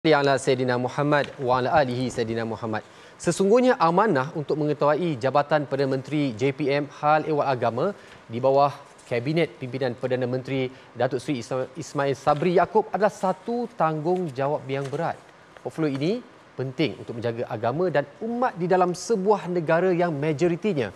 Ala Sayyidina Muhammad wa ala alihi Sayyidina Muhammad. Sesungguhnya amanah untuk mengetahui Jabatan Perdana Menteri JPM Hal Ehwal Agama di bawah Kabinet Pimpinan Perdana Menteri Datuk Seri Ismail Sabri Yaakob adalah satu tanggungjawab yang berat. Portfolio ini penting untuk menjaga agama dan umat di dalam sebuah negara yang majoritinya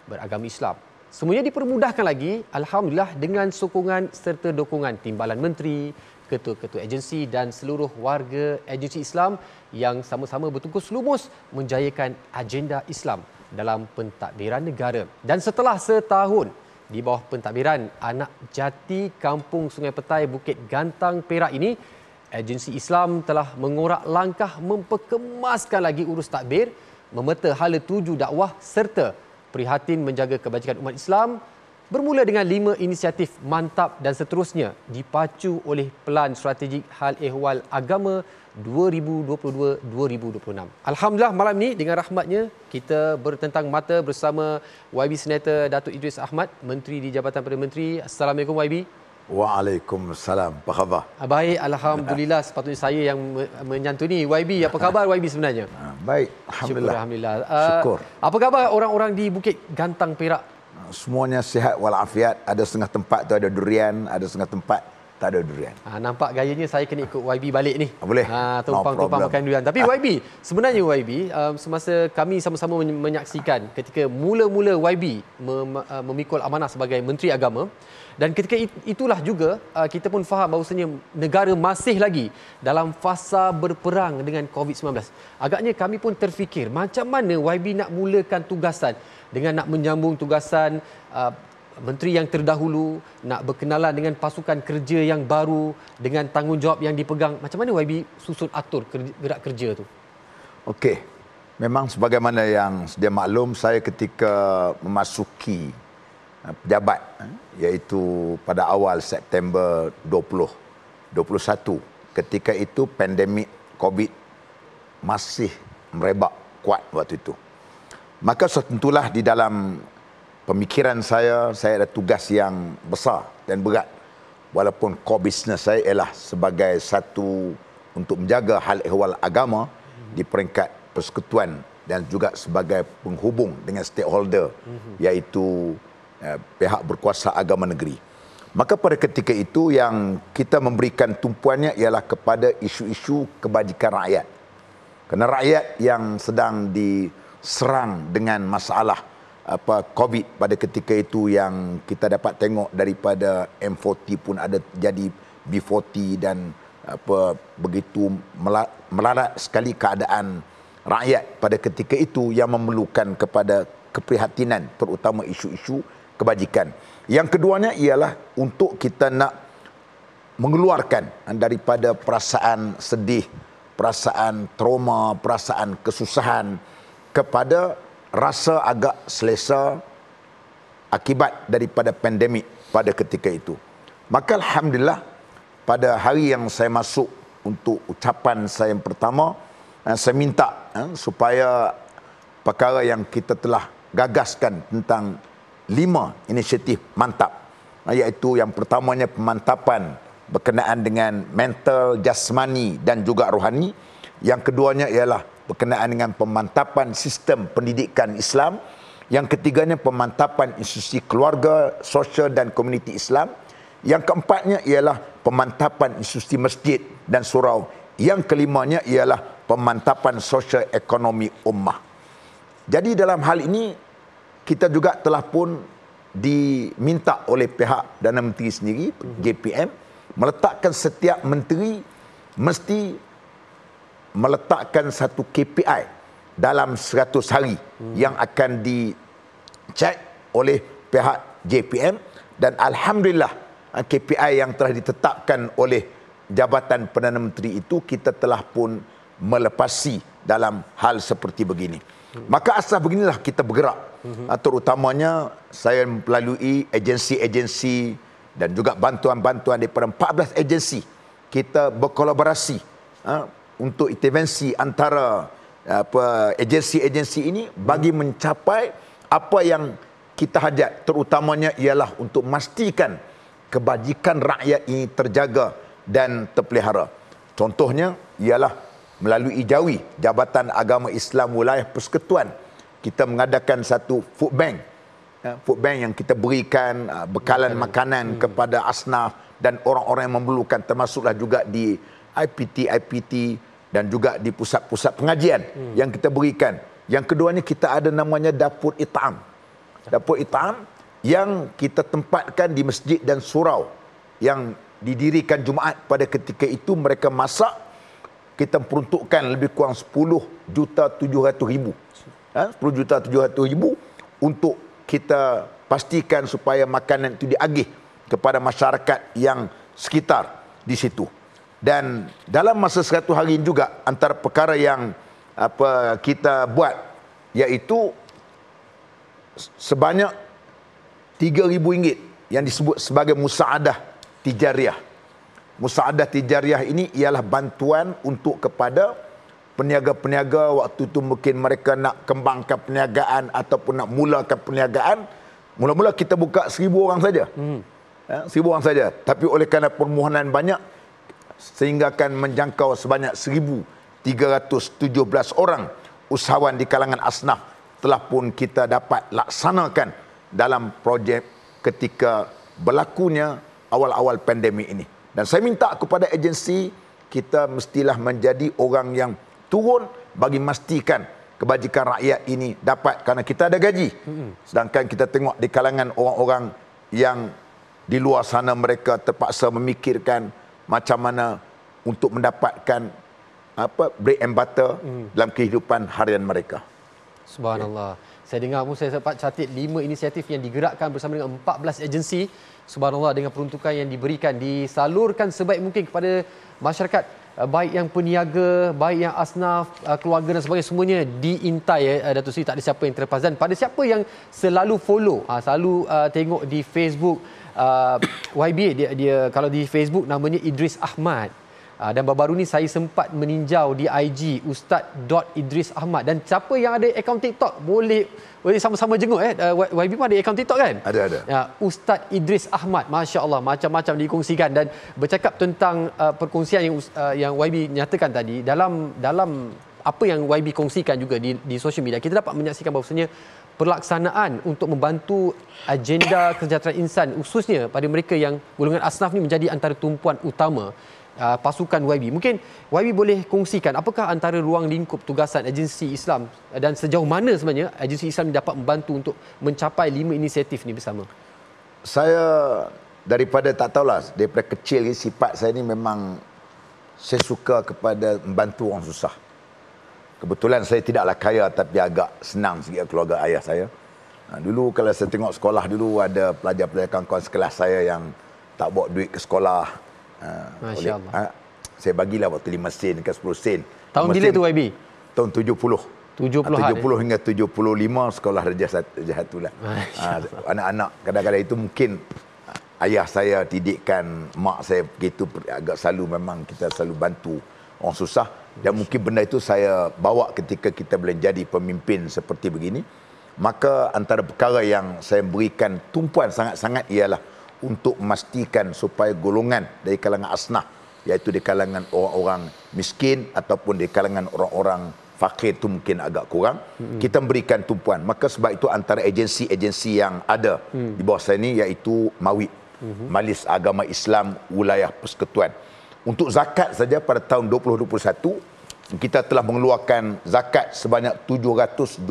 beragama Islam. Semuanya dipermudahkan lagi, alhamdulillah, dengan sokongan serta dukungan Timbalan Menteri, ketua-ketua agensi dan seluruh warga agensi Islam yang sama-sama bertungkus lumus menjayakan agenda Islam dalam pentadbiran negara. Dan setelah setahun di bawah pentadbiran Anak Jati Kampung Sungai Petai Bukit Gantang Perak ini, agensi Islam telah mengorak langkah memperkemaskan lagi urus takbir, memeta hala tuju dakwah serta prihatin menjaga kebajikan umat Islam. Bermula dengan 5 inisiatif mantap dan seterusnya dipacu oleh Pelan Strategik Hal Ehwal Agama 2022-2026. Alhamdulillah, malam ini dengan rahmatnya kita bertentang mata bersama YB Senator Datuk Idris Ahmad, Menteri di Jabatan Perdana Menteri. Assalamualaikum YB. Waalaikumsalam. Apa khabar? Baik, alhamdulillah. Sepatutnya saya yang menyantuni YB. Apa khabar YB sebenarnya? Baik, alhamdulillah. Alhamdulillah. Syukur. Apa khabar orang-orang di Bukit Gantang Perak? Semuanya sihat walafiat. Ada setengah tempat tu ada durian, ada setengah tempat tak ada durian. Nampak gayanya saya kena ikut YB balik ni. Boleh. Tumpang-tumpang makan durian. Tapi YB, sebenarnya YB, semasa kami sama-sama menyaksikan ketika mula-mula YB memikul amanah sebagai Menteri Agama, dan ketika itulah juga kita pun faham bahawasanya negara masih lagi dalam fasa berperang dengan COVID-19. Agaknya kami pun terfikir macam mana YB nak mulakan tugasan dengan nak menyambung tugasan menteri yang terdahulu, nak berkenalan dengan pasukan kerja yang baru dengan tanggungjawab yang dipegang. Macam mana YB susun atur gerak kerja tu? Okey. Memang sebagaimana yang sedia maklum, saya ketika memasuki pejabat, iaitu pada awal September 2021, ketika itu pandemik COVID masih merebak kuat waktu itu. Maka tentulah di dalam pemikiran saya ada tugas yang besar dan berat. Walaupun core business saya ialah sebagai satu untuk menjaga hal ehwal agama di peringkat persekutuan dan juga sebagai penghubung dengan stakeholder, iaitu pihak berkuasa agama negeri. Maka pada ketika itu yang kita memberikan tumpuannya ialah kepada isu-isu kebajikan rakyat. Kerana rakyat yang sedang diserang dengan masalah COVID pada ketika itu, yang kita dapat tengok daripada M40 pun ada jadi B40, dan begitu melarat sekali keadaan rakyat pada ketika itu yang memerlukan kepada keprihatinan, terutama isu-isu kebajikan. Yang keduanya ialah untuk kita nak mengeluarkan daripada perasaan sedih, perasaan trauma, perasaan kesusahan kepada rasa agak selesa akibat daripada pandemik pada ketika itu. Maka alhamdulillah, pada hari yang saya masuk untuk ucapan saya yang pertama, saya minta supaya perkara yang kita telah gagaskan tentang 5 inisiatif mantap, iaitu yang pertamanya pemantapan berkenaan dengan mental, jasmani dan juga rohani. Yang keduanya ialah berkenaan dengan pemantapan sistem pendidikan Islam. Yang ketiganya pemantapan institusi keluarga, sosial dan komuniti Islam. Yang keempatnya ialah pemantapan institusi masjid dan surau. Yang kelimanya ialah pemantapan sosial ekonomi ummah. Jadi dalam hal ini kita juga telah pun diminta oleh pihak Perdana Menteri sendiri, JPM, meletakkan setiap menteri mesti meletakkan satu KPI dalam 100 hari yang akan dicek oleh pihak JPM. Dan alhamdulillah, KPI yang telah ditetapkan oleh Jabatan Perdana Menteri itu kita telah pun melepasi dalam hal seperti begini. Maka asas beginilah kita bergerak. Terutamanya saya melalui agensi-agensi dan juga bantuan-bantuan daripada 14 agensi. Kita berkolaborasi untuk intervensi antara agensi-agensi ini bagi mencapai apa yang kita hajat. Terutamanya ialah untuk memastikan kebajikan rakyat ini terjaga dan terpelihara. Contohnya ialah melalui JAWI, Jabatan Agama Islam Wilayah Persekutuan, kita mengadakan satu food bank. Food bank yang kita berikan bekalan makanan kepada asnaf dan orang-orang yang memerlukan, termasuklah juga di IPT dan juga di pusat-pusat pengajian yang kita berikan. Yang keduanya kita ada namanya Dapur It'am. Dapur It'am yang kita tempatkan di masjid dan surau yang didirikan Jumaat pada ketika itu mereka masak. Kita peruntukkan lebih kurang 10,700,000. 10,700,000 untuk kita pastikan supaya makanan itu diagih kepada masyarakat yang sekitar di situ. Dan dalam masa 100 hari juga antara perkara yang kita buat iaitu sebanyak RM3,000 yang disebut sebagai musaadah tijariah. Musaadah tijariah ini ialah bantuan untuk kepada peniaga-peniaga waktu itu mungkin mereka nak kembangkan perniagaan ataupun nak mulakan perniagaan. Mula-mula kita buka 1,000 orang saja. 1,000 orang saja. Tapi oleh kerana permohonan banyak, sehingga akan menjangkau sebanyak 1,317 orang usahawan di kalangan asnaf telah pun kita dapat laksanakan dalam projek ketika berlakunya awal-awal pandemik ini. Dan saya minta kepada agensi, kita mestilah menjadi orang yang turun bagi memastikan kebajikan rakyat ini dapat, kerana kita ada gaji. Sedangkan kita tengok di kalangan orang-orang yang di luar sana, mereka terpaksa memikirkan macam mana untuk mendapatkan bread and butter dalam kehidupan harian mereka. Subhanallah. Saya dengar pun saya sempat catat 5 inisiatif yang digerakkan bersama dengan 14 agensi. Subhanallah, dengan peruntukan yang diberikan, disalurkan sebaik mungkin kepada masyarakat, baik yang peniaga, baik yang asnaf, keluarga dan sebagainya, semuanya diintai Datuk Seri, tak ada siapa yang terlepas. Dan pada siapa yang selalu follow, selalu tengok di Facebook YB, dia kalau di Facebook namanya Idris Ahmad. Dan baru-baru ni saya sempat meninjau di IG Ustaz.Idris Ahmad. Dan siapa yang ada akaun TikTok boleh sama-sama jenguk. YB pun ada akaun TikTok kan? Ada. Ustaz Idris Ahmad, Masya Allah, macam-macam dikongsikan. Dan bercakap tentang perkongsian yang YB nyatakan tadi, dalam apa yang YB kongsikan juga di social media, kita dapat menyaksikan bahawasanya pelaksanaan untuk membantu agenda kesejahteraan insan, khususnya pada mereka yang golongan asnaf ni, menjadi antara tumpuan utama pasukan YB. Mungkin YB boleh kongsikan apakah antara ruang lingkup tugasan agensi Islam dan sejauh mana sebenarnya agensi Islam dapat membantu untuk mencapai 5 inisiatif ni bersama? Saya daripada tak tahulah, daripada kecil ni sifat saya ni memang saya suka kepada membantu orang susah. Kebetulan saya tidaklah kaya tapi agak senang sikit keluarga ayah saya. Dulu kalau saya tengok sekolah dulu, ada pelajar-pelajar kawan-kawan sekelas saya yang tak bawa duit ke sekolah. Masya Allah. Saya bagilah waktu 5 sen ke 10 sen. Tahun bila tu YB? Tahun 70. 70 hingga 75 sekolah Darjah 1 lah. Anak-anak kadang-kadang itu mungkin ayah saya didikkan, mak saya begitu, agak selalu memang kita selalu bantu orang susah. Dan mungkin benda itu saya bawa ketika kita boleh jadi pemimpin seperti begini. Maka antara perkara yang saya berikan tumpuan sangat-sangat ialah untuk memastikan supaya golongan dari kalangan asnaf, iaitu di kalangan orang-orang miskin ataupun di kalangan orang-orang fakir itu mungkin agak kurang, kita berikan tumpuan. Maka sebab itu antara agensi-agensi yang ada di bawah saya ini iaitu MAWIP, Majlis Agama Islam Wilayah Persekutuan. Untuk zakat saja pada tahun 2021 kita telah mengeluarkan zakat sebanyak 725.14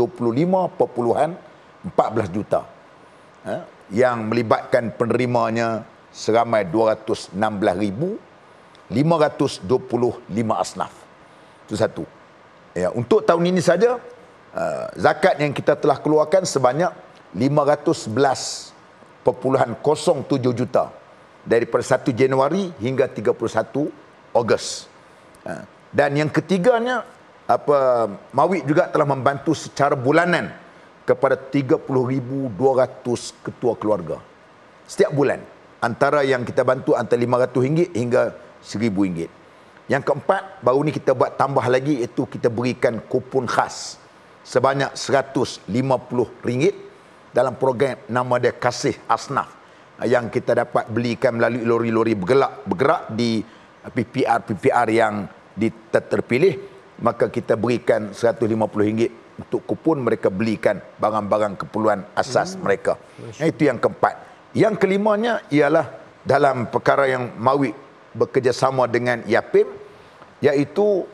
juta. Yang melibatkan penerimanya seramai 216,525 asnaf. Itu satu. Untuk tahun ini saja, zakat yang kita telah keluarkan sebanyak 511.07 juta daripada 1 Januari hingga 31 Ogos. Dan yang ketiganya, MAWIP juga telah membantu secara bulanan kepada 30,200 ketua keluarga setiap bulan. Antara yang kita bantu antara RM500 hingga RM1,000. Yang keempat, baru ni kita buat tambah lagi, iaitu kita berikan kupon khas sebanyak RM150 dalam program nama dia Kasih Asnaf, yang kita dapat belikan melalui lori-lori bergerak di PPR yang terpilih, maka kita berikan RM150 untuk kupon mereka belikan barang-barang keperluan asas mereka. Itu yang keempat. Yang kelimanya ialah dalam perkara yang Mawib bekerjasama dengan Yapim, iaitu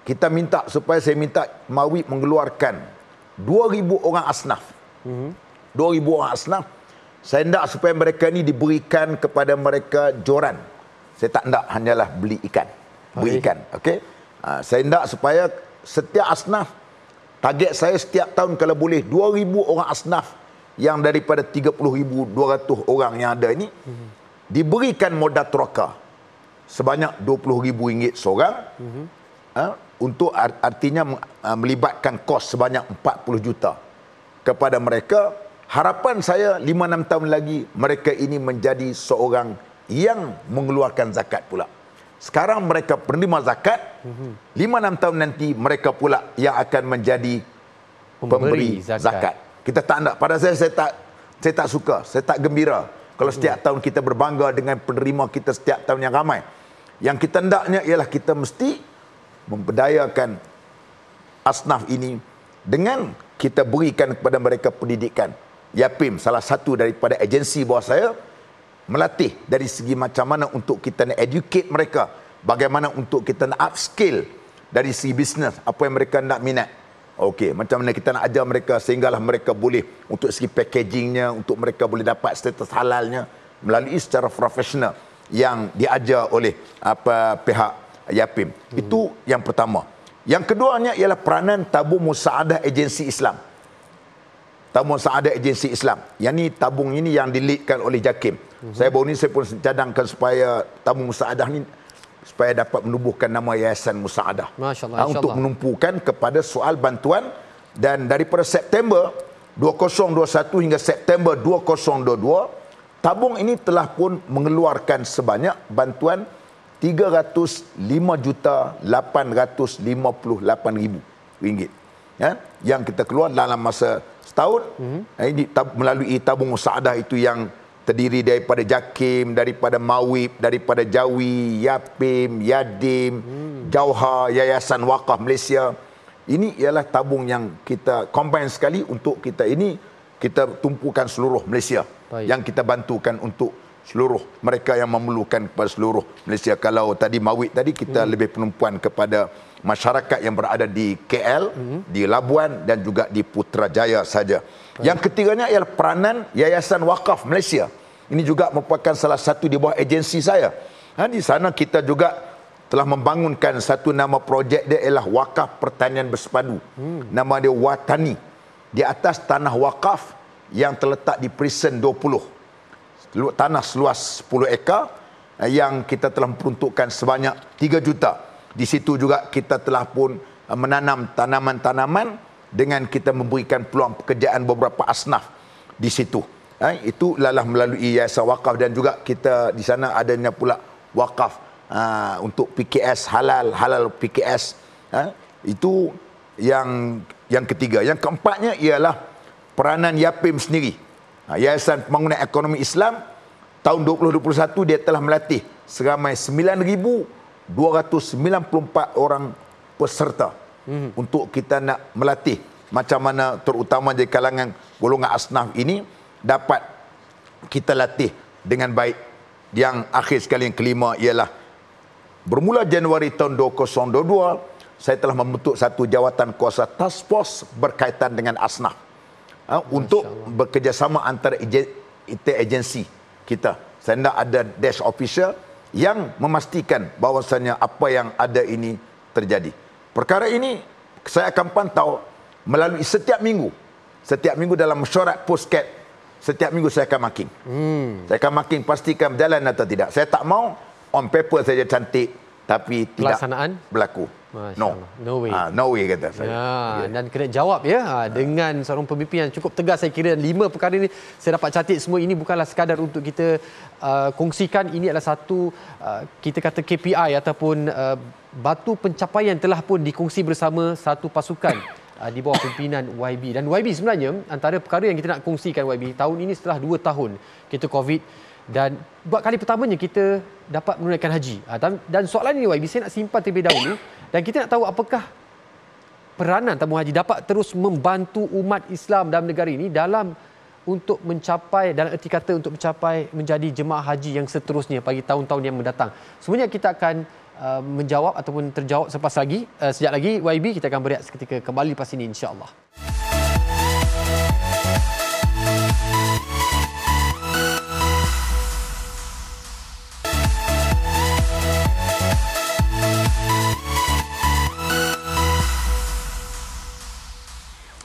kita minta supaya saya minta Mawib mengeluarkan 2,000 orang asnaf. 2,000 orang asnaf. Saya nak supaya mereka ni diberikan kepada mereka joran. Saya tak nak hanyalah beli ikan. Beli ikan. Okey. Saya nak supaya setiap asnaf, target saya setiap tahun kalau boleh 2,000 orang asnaf yang daripada 30,200 orang yang ada ini diberikan modal troka sebanyak RM20,000 seorang. Untuk artinya melibatkan kos sebanyak 40 juta kepada mereka. Harapan saya 5-6 tahun lagi mereka ini menjadi seorang yang mengeluarkan zakat pula. Sekarang mereka penerima zakat, 5-6 tahun nanti mereka pula yang akan menjadi pemberi zakat. Kita tak nak. Pada saya tak suka, saya tak gembira kalau setiap tahun kita berbangga dengan penerima kita setiap tahun yang ramai. Yang kita hendaknya ialah kita mesti memberdayakan asnaf ini dengan kita berikan kepada mereka pendidikan. Yapim, salah satu daripada agensi bawah saya, melatih dari segi macam mana untuk kita nak educate mereka, bagaimana untuk kita nak upskill dari segi bisnes, apa yang mereka nak minat. Okey, macam mana kita nak ajar mereka sehinggalah mereka boleh untuk segi packagingnya, untuk mereka boleh dapat status halalnya melalui secara profesional yang diajar oleh pihak Yapim. Itu yang pertama. Yang keduanya ialah peranan tabung musaadah agensi Islam. Tabung musaadah agensi Islam. Yang ni tabung ini yang dilidkan oleh JAKIM. Saya baru ni saya pun cadangkan supaya tabung musaadah ni supaya dapat menubuhkan nama Yayasan Musaadah. Untuk menumpukan kepada soal bantuan, dan daripada September 2021 hingga September 2022, tabung ini telah pun mengeluarkan sebanyak bantuan RM305,858,000 yang kita keluar dalam masa setahun. Ini melalui tabung musaadah itu yang terdiri daripada JAKIM, daripada Mawib, daripada Jawi, Yapim, Yadim, Jauhar, Yayasan Wakaf Malaysia. Ini ialah tabung yang kita combine sekali untuk kita ini, kita tumpukan seluruh Malaysia. Yang kita bantukan untuk seluruh mereka yang memerlukan kepada seluruh Malaysia. Kalau tadi Mawib tadi kita lebih penumpuan kepada masyarakat yang berada di KL, di Labuan dan juga di Putrajaya saja. Yang ketiganya ialah peranan Yayasan Wakaf Malaysia. Ini juga merupakan salah satu di bawah agensi saya. Di sana kita juga telah membangunkan satu nama projek dia ialah Wakaf Pertanian Bersepadu. Nama dia Watani. Di atas tanah wakaf yang terletak di Prison 20. Tanah seluas 10 ekar yang kita telah memperuntukkan sebanyak 3 juta. Di situ juga kita telah pun menanam tanaman-tanaman dengan kita memberikan peluang pekerjaan beberapa asnaf di situ. Itu ialah melalui Yayasan Wakaf, dan juga kita di sana adanya pula wakaf untuk PKS halal PKS. Itu yang ketiga. Yang keempatnya ialah peranan Yapim sendiri. Yayasan Pembangunan Ekonomi Islam tahun 2021 dia telah melatih seramai 9,294 orang peserta untuk kita nak melatih macam mana terutama di kalangan golongan asnaf ini dapat kita latih dengan baik. Yang akhir sekali yang kelima ialah bermula Januari tahun 2022 saya telah membentuk satu jawatan kuasa task force berkaitan dengan asnaf untuk bekerjasama antara agensi kita. Saya nak ada desk officer yang memastikan bahawasanya apa yang ada ini terjadi. Perkara ini saya akan pantau melalui setiap minggu dalam mesyuarat postcard. Setiap minggu saya akan marking. Saya akan marking pastikan berjalan atau tidak. Saya tak mau on paper saja cantik tapi tidak berlaku. No way. No way kata saya. Dan kena jawab dengan seorang pemimpin yang cukup tegas. Saya kira 5 perkara ini saya dapat catat semua. Ini bukanlah sekadar untuk kita kongsikan. Ini adalah satu kita kata KPI ataupun batu pencapaian telah pun dikongsi bersama satu pasukan di bawah pimpinan YB. Dan YB sebenarnya antara perkara yang kita nak kongsikan YB tahun ini setelah 2 tahun kita COVID, Dan buat kali pertamanya kita dapat menunaikan haji. Dan soalan ini YB, saya nak simpan terlebih dahulu dan kita nak tahu apakah peranan tabung haji dapat terus membantu umat Islam dalam negara ini dalam untuk mencapai, dalam erti kata untuk mencapai menjadi jemaah haji yang seterusnya bagi tahun-tahun yang mendatang. Sebenarnya kita akan menjawab ataupun terjawab selepas lagi. Sekejap lagi YB, kita akan berehat seketika kembali lepas ini insya-Allah.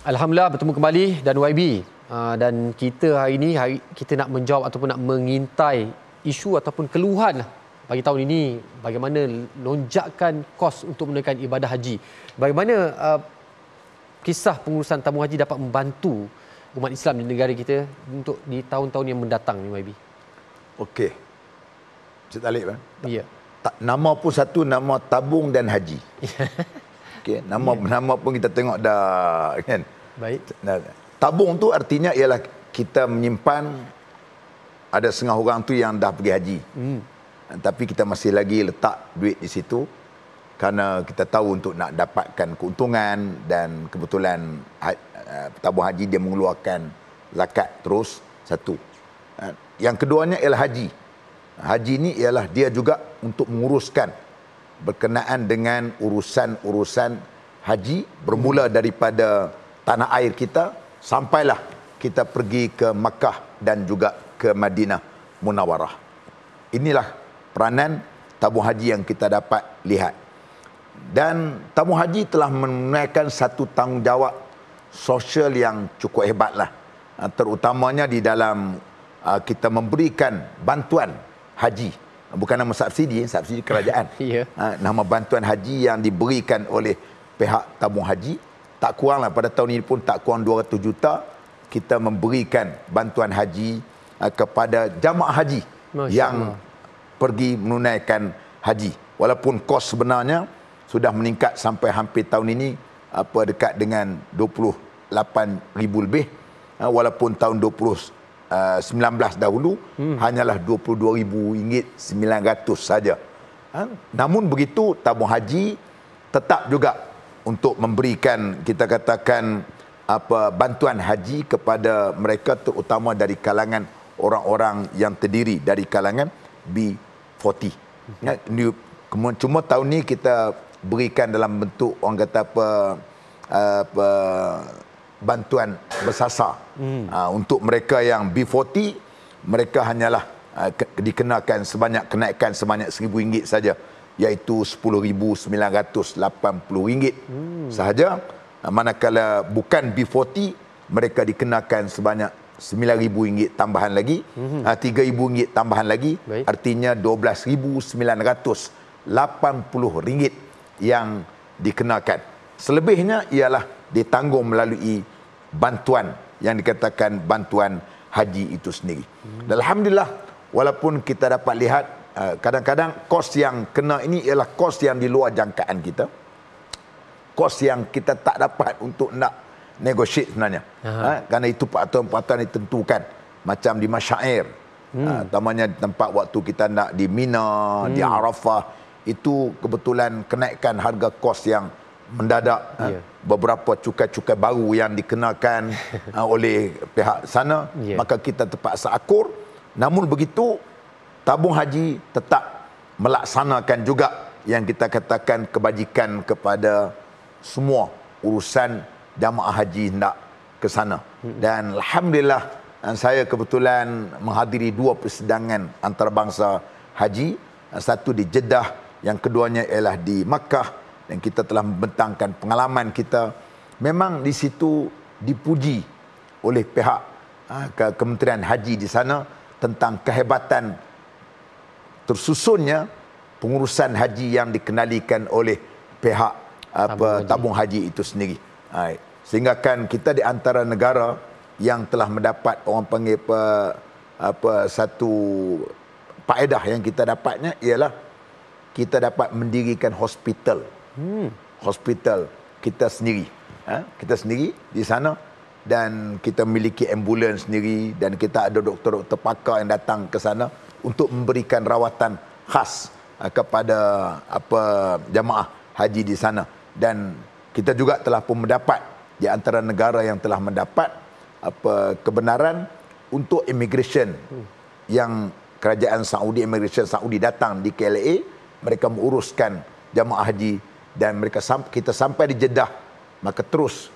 Alhamdulillah bertemu kembali dan YB. Dan kita hari ini kita nak menjawab ataupun nak mengintai isu ataupun keluhan bagi tahun ini, bagaimana lonjakan kos untuk menunaikan ibadah haji. Bagaimana kisah pengurusan tabung haji dapat membantu umat Islam di negara kita untuk di tahun-tahun yang mendatang ni YB. Okey. Cik Talib kan? Ya. Nama pun satu, nama tabung dan haji. Okey, nama pun kita tengok dah kan. Baik. Tabung tu artinya ialah kita menyimpan, ada setengah orang tu yang dah pergi haji. Tapi kita masih lagi letak duit di situ kerana kita tahu untuk nak dapatkan keuntungan, dan kebetulan tabung haji dia mengeluarkan zakat terus, satu. Yang keduanya ialah haji. Haji ni ialah dia juga untuk menguruskan berkenaan dengan urusan-urusan haji, bermula daripada tanah air kita sampailah kita pergi ke Makkah dan juga ke Madinah Munawarah. Inilah peranan tabung haji yang kita dapat lihat. Dan tabung haji telah menunaikan satu tanggungjawab sosial yang cukup hebatlah. Terutamanya di dalam kita memberikan bantuan haji. Bukan nama subsidi kerajaan. Nama bantuan haji yang diberikan oleh pihak tabung haji. Tak kuranglah pada tahun ini pun tak kurang 200 juta kita memberikan bantuan haji kepada jamaah haji yang pergi menunaikan haji. Walaupun kos sebenarnya sudah meningkat sampai hampir tahun ini dekat dengan 28,000 lebih. Walaupun tahun 2019 dahulu hanyalah RM22,900 saja. Namun begitu tabung haji tetap juga untuk memberikan, kita katakan bantuan haji kepada mereka, terutama dari kalangan orang-orang yang terdiri dari kalangan B40. Cuma tahun ni kita berikan dalam bentuk orang kata bantuan bersasar. Untuk mereka yang B40, mereka hanyalah dikenakan kenaikan sebanyak RM1,000 saja, iaitu RM10,980 sahaja. Manakala bukan B40, mereka dikenakan sebanyak RM9,000 tambahan lagi, RM3,000 tambahan lagi. Baik. Artinya RM12,980 yang dikenakan. Selebihnya ialah ditanggung melalui bantuan yang dikatakan bantuan haji itu sendiri. Dan alhamdulillah, walaupun kita dapat lihat kadang-kadang kos yang kena ini ialah kos yang di luar jangkaan kita. Kos yang kita tak dapat untuk nak negotiate sebenarnya. Kerana itu peraturan-peraturan ditentukan. Macam di Masyair. Utamanya tempat waktu kita nak di Mina, di Arafah. Itu kebetulan kenaikan harga kos yang mendadak. Beberapa cukai-cukai baru yang dikenakan oleh pihak sana. Maka kita terpaksa akur. Namun begitu, tabung haji tetap melaksanakan juga yang kita katakan kebajikan kepada semua urusan jamaah haji hendak ke sana. Dan alhamdulillah, saya kebetulan menghadiri 2 persidangan antarabangsa haji. Satu di Jeddah, yang keduanya ialah di Makkah. Dan kita telah membentangkan pengalaman kita. Memang di situ dipuji oleh pihak Kementerian Haji di sana tentang kehebatan tersusunnya pengurusan haji yang dikenalikan oleh pihak tabung haji itu sendiri. Sehingga kan kita di antara negara yang telah mendapat orang panggil satu faedah yang kita dapatnya ialah kita dapat mendirikan hospital. Hospital kita sendiri. Kita sendiri di sana dan kita memiliki ambulans sendiri dan kita ada doktor-doktor pakar yang datang ke sana untuk memberikan rawatan khas kepada jamaah haji di sana. Dan kita juga telah pun mendapat di antara negara yang telah mendapat kebenaran untuk immigration yang kerajaan Saudi, immigration Saudi datang di KLA, mereka menguruskan jamaah haji dan kita sampai di Jeddah, maka terus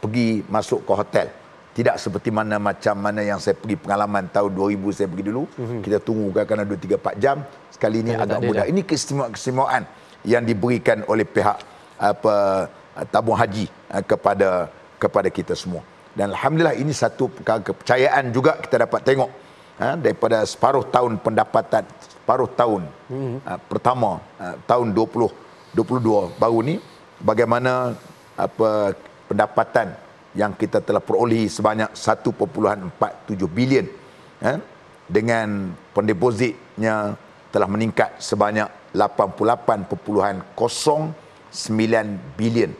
pergi masuk ke hotel. Tidak seperti macam mana yang saya pergi pengalaman tahun 2000 saya pergi dulu. Kita tunggu kadang-kadang 2-3-4 jam. Sekali ini agak mudah. Ini keistimewaan yang diberikan oleh pihak tabung haji kepada kita semua. Dan alhamdulillah ini satu kepercayaan juga kita dapat tengok daripada separuh tahun pendapatan, separuh tahun pertama tahun 2022 baru ni, bagaimana pendapatan yang kita telah perolehi sebanyak 1.47 bilion dengan pendepositnya telah meningkat sebanyak 88.09 bilion,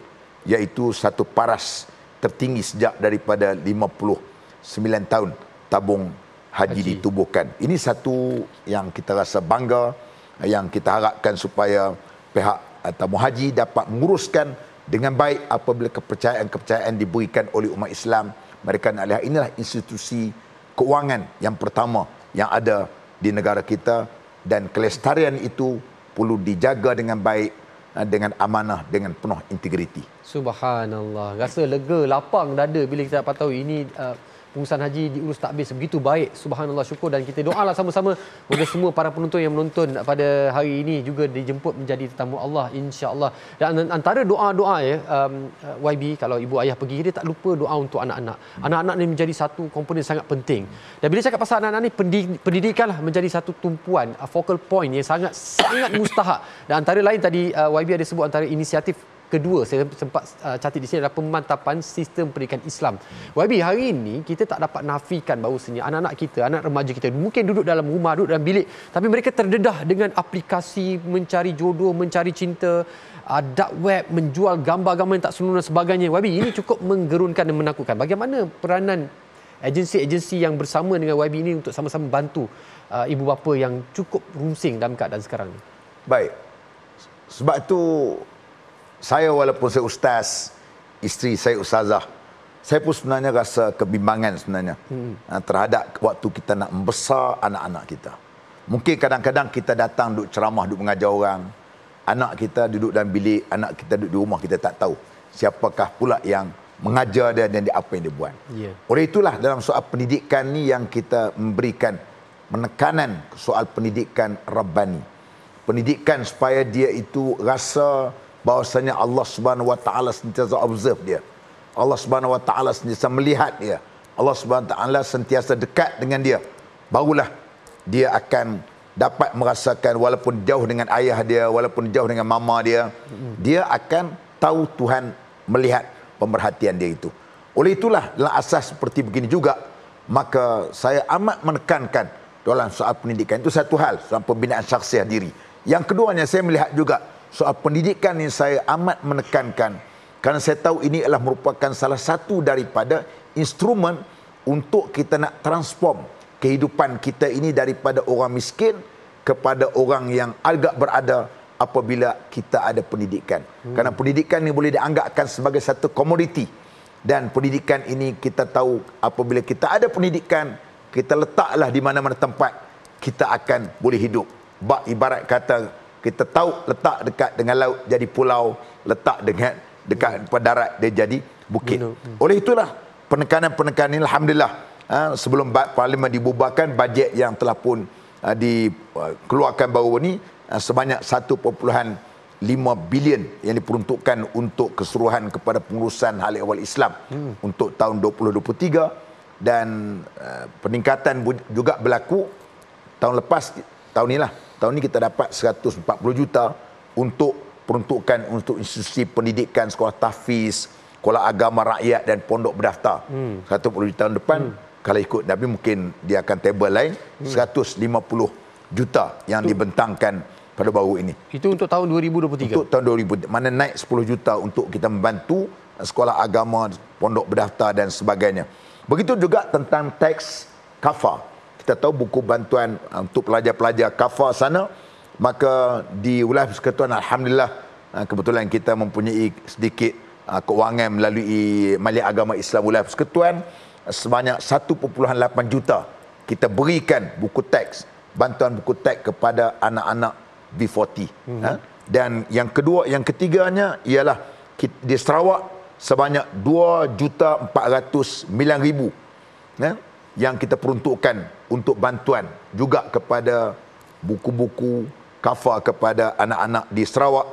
iaitu satu paras tertinggi sejak daripada 59 tahun tabung haji ditubuhkan. Ini satu yang kita rasa bangga, yang kita harapkan supaya pihak tabung haji dapat menguruskan dengan baik apabila kepercayaan diberikan oleh umat Islam. Mereka nak lihat inilah institusi keuangan yang pertama yang ada di negara kita, dan kelestarian itu perlu dijaga dengan baik, dengan amanah, dengan penuh integriti. Subhanallah. Rasa lega, lapang dada bila kita dapat tahu ini pengurusan haji diurus takbir sebegitu baik. Subhanallah, syukur, dan kita doalah sama-sama moga semua para penonton yang menonton pada hari ini juga dijemput menjadi tetamu Allah, insya-Allah. Dan antara doa-doa YB, kalau ibu ayah pergi, dia tak lupa doa untuk anak-anak. Anak-anak ni menjadi satu komponen sangat penting. Dan bila cakap pasal anak-anak ni, pendidikanlah menjadi satu tumpuan, focal point yang sangat mustahak. Dan antara lain tadi YB ada sebut antara inisiatif kedua saya sempat catat di sini adalah pemantapan sistem pendidikan Islam. YB, hari ini kita tak dapat nafikan bahawasanya anak-anak kita, anak remaja kita mungkin duduk dalam rumah, duduk dalam bilik, tapi mereka terdedah dengan aplikasi mencari jodoh, mencari cinta, dark web, menjual gambar-gambar yang tak senonoh dan sebagainya. YB, ini cukup menggerunkan dan menakutkan. Bagaimana peranan agensi-agensi yang bersama dengan YB ini untuk sama-sama bantu ibu bapa yang cukup rungsing dalam keadaan sekarang ini? Baik. Sebab itu saya, walaupun saya ustaz, isteri saya ustazah, saya pun sebenarnya rasa kebimbangan sebenarnya terhadap waktu kita nak membesar anak-anak kita. Mungkin kadang-kadang kita datang duduk ceramah, duduk mengajar orang, anak kita duduk dalam bilik, anak kita duduk di rumah, kita tak tahu siapakah pula yang mengajar dia dan apa yang dia buat. Oleh itulah dalam soal pendidikan ni yang kita memberikan penekanan soal pendidikan Rabbani. Pendidikan supaya dia itu rasa bahawasanya Allah Subhanahu Wa Taala sentiasa observe dia. Allah Subhanahu Wa Taala sentiasa melihat dia. Allah Subhanahu Wa Taala sentiasa dekat dengan dia. Barulah dia akan dapat merasakan, walaupun jauh dengan ayah dia, walaupun jauh dengan mama dia, dia akan tahu Tuhan melihat pemerhatian dia itu. Oleh itulah dalam asas seperti begini juga, maka saya amat menekankan dalam soal pendidikan itu satu hal, soal pembinaan syakhsiah diri. Yang keduanya, saya melihat juga soal pendidikan ini saya amat menekankan kerana saya tahu ini adalah merupakan salah satu daripada instrumen untuk kita nak transform kehidupan kita ini daripada orang miskin kepada orang yang agak berada apabila kita ada pendidikan. Kerana pendidikan ini boleh dianggapkan sebagai satu komoditi, dan pendidikan ini kita tahu apabila kita ada pendidikan, kita letaklah di mana-mana tempat kita akan boleh hidup. Ibarat kata, kita tahu letak dekat dengan laut jadi pulau, letak dekat darat dia jadi bukit. Oleh itulah penekanan-penekanan ini, alhamdulillah, sebelum parlimen dibubarkan, bajet yang telah pun dikeluarkan baru ini sebanyak 1.5 bilion yang diperuntukkan untuk keseluruhan kepada pengurusan hal ehwal Islam untuk tahun 2023, dan peningkatan juga berlaku tahun lepas. Tahun ini kita dapat 140 juta untuk peruntukan untuk institusi pendidikan, sekolah tahfiz, sekolah agama rakyat dan pondok berdaftar. 140 juta tahun depan, kalau ikut Nabi mungkin dia akan table lain, 150 juta yang dibentangkan pada baru ini. Itu untuk tahun 2023? Untuk tahun 2000, mana naik 10 juta untuk kita membantu sekolah agama, pondok berdaftar dan sebagainya. Begitu juga tentang teks kafar. Kita tahu buku bantuan untuk pelajar-pelajar kafar sana, maka di wilayah persekutuan alhamdulillah kebetulan kita mempunyai sedikit kewangan melalui Majlis Agama Islam wilayah persekutuan, sebanyak 1.8 juta kita berikan buku teks, bantuan buku teks kepada anak-anak B40. Dan yang kedua, yang ketiganya ialah di Sarawak sebanyak 2.409.000 yang kita peruntukkan untuk bantuan juga kepada buku-buku kafar kepada anak-anak di Sarawak.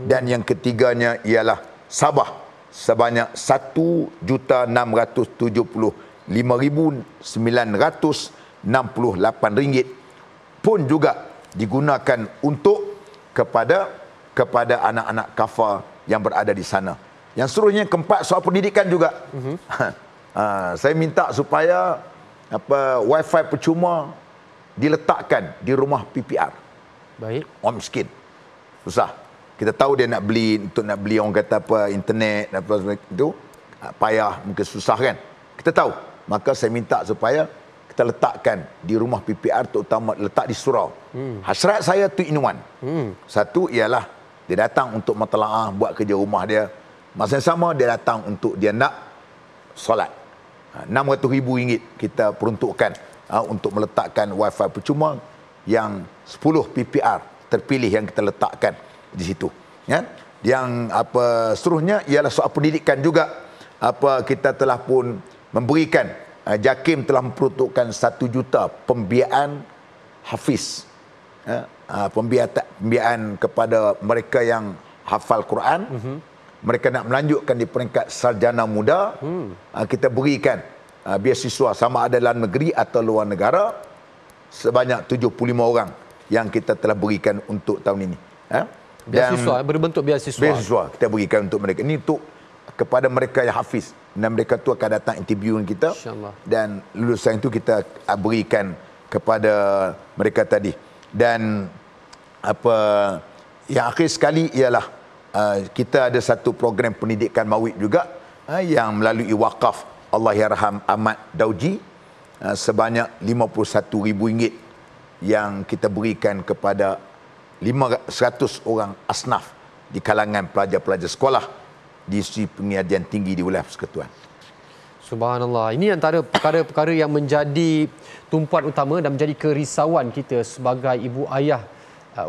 Dan yang ketiganya ialah Sabah sebanyak 1,975,968 ringgit pun juga digunakan untuk kepada anak-anak kafar yang berada di sana. Yang seterusnya keempat, soal pendidikan juga. Saya minta supaya wifi percuma diletakkan di rumah PPR. Baik. Orang miskin susah. Kita tahu dia nak beli orang kata internet apa itu payah, mungkin susah kan. Kita tahu. Maka saya minta supaya kita letakkan di rumah PPR, terutama letak di surau. Hasrat saya 2 in 1. Satu ialah dia datang untuk matlaah, buat kerja rumah dia. Masa yang sama dia datang untuk dia nak solat. RM600,000 kita peruntukkan untuk meletakkan wifi percuma yang 10 PPR terpilih yang kita letakkan di situ. Ya. Yang seterusnya ialah soal pendidikan juga. Kita telah pun memberikan, JAKIM telah memperuntukkan 1 juta pembiayaan hafiz. Pembiayaan kepada mereka yang hafal Quran. Mereka nak melanjutkan di peringkat sarjana muda. Kita berikan beasiswa sama ada dalam negeri atau luar negara sebanyak 75 orang yang kita telah berikan untuk tahun ini. Beasiswa, berbentuk beasiswa. Beasiswa kita berikan untuk mereka. Ini untuk kepada mereka yang hafiz. Dan mereka tu akan datang interview kita. Dan lulusan itu kita berikan kepada mereka tadi. Dan yang akhir sekali ialah kita ada satu program pendidikan mawid juga yang melalui wakaf Allahyarham Ahmad Dauji sebanyak RM51,000 yang kita berikan kepada 100 orang asnaf di kalangan pelajar-pelajar sekolah di Institusi Pengajian Tinggi di wilayah persekutuan. Subhanallah. Ini antara perkara-perkara yang menjadi tumpuan utama dan menjadi kerisauan kita sebagai ibu ayah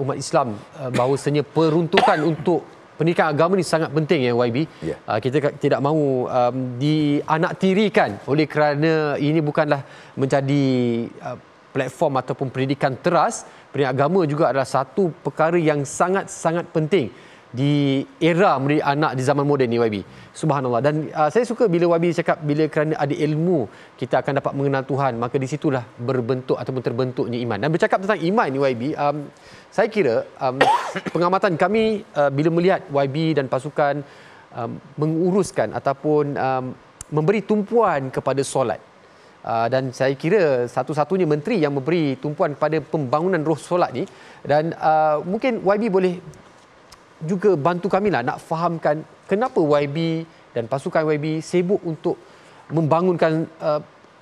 umat Islam, bahawasanya peruntukan untuk pendidikan agama ni sangat penting ya YB. Kita tidak mahu dianaktirikan oleh kerana ini bukanlah menjadi platform ataupun pendidikan teras. Pendidikan agama juga adalah satu perkara yang sangat-sangat penting di era mendidik anak di zaman moden ni YB. Subhanallah. Dan saya suka bila YB cakap bila kerana ada ilmu kita akan dapat mengenal Tuhan, maka di situlah berbentuk ataupun terbentuknya iman. Dan bercakap tentang iman ni YB, saya kira pengamatan kami bila melihat YB dan pasukan menguruskan ataupun memberi tumpuan kepada solat. Dan saya kira satu-satunya menteri yang memberi tumpuan kepada pembangunan roh solat ni. Dan mungkin YB boleh juga bantu kami lah nak fahamkan kenapa YB dan pasukan YB sibuk untuk membangunkan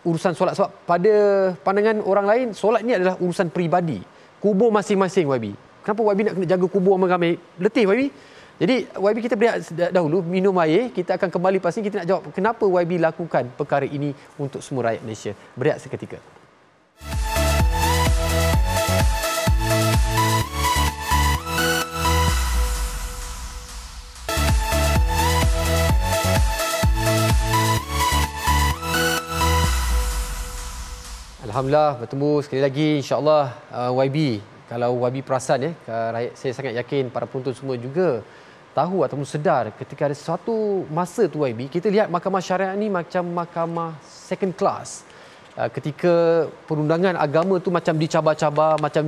urusan solat. Sebab pada pandangan orang lain, solat ni adalah urusan peribadi, kubur masing-masing YB. Kenapa YB nak kena jaga kubur ramai-ramai? Letih YB. Jadi YB kita berehat dahulu, minum air. Kita akan kembali pasti kita nak jawab kenapa YB lakukan perkara ini untuk semua rakyat Malaysia. Berehat seketika. Alhamdulillah bertemu sekali lagi, insya-Allah. YB, kalau YB perasan rakyat, saya sangat yakin para penonton semua juga tahu ataupun sedar ketika ada suatu masa tu YB, kita lihat mahkamah syariah ni macam mahkamah second class. Ketika perundangan agama tu macam dicabar-cabar, macam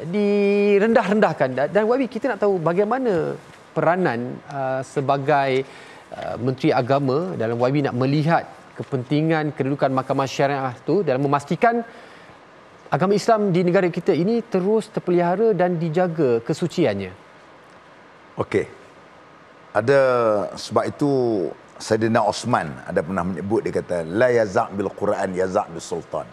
direndah-rendahkan. Dan YB, kita nak tahu bagaimana peranan sebagai Menteri Agama dalam YB nak melihat kepentingan kedudukan mahkamah syariah tu dalam memastikan agama Islam di negara kita ini terus terpelihara dan dijaga kesuciannya. Okey. Ada sebab itu Saidina Osman ada pernah menyebut, dia kata la yazaq bil Quran yazaq bis sultan.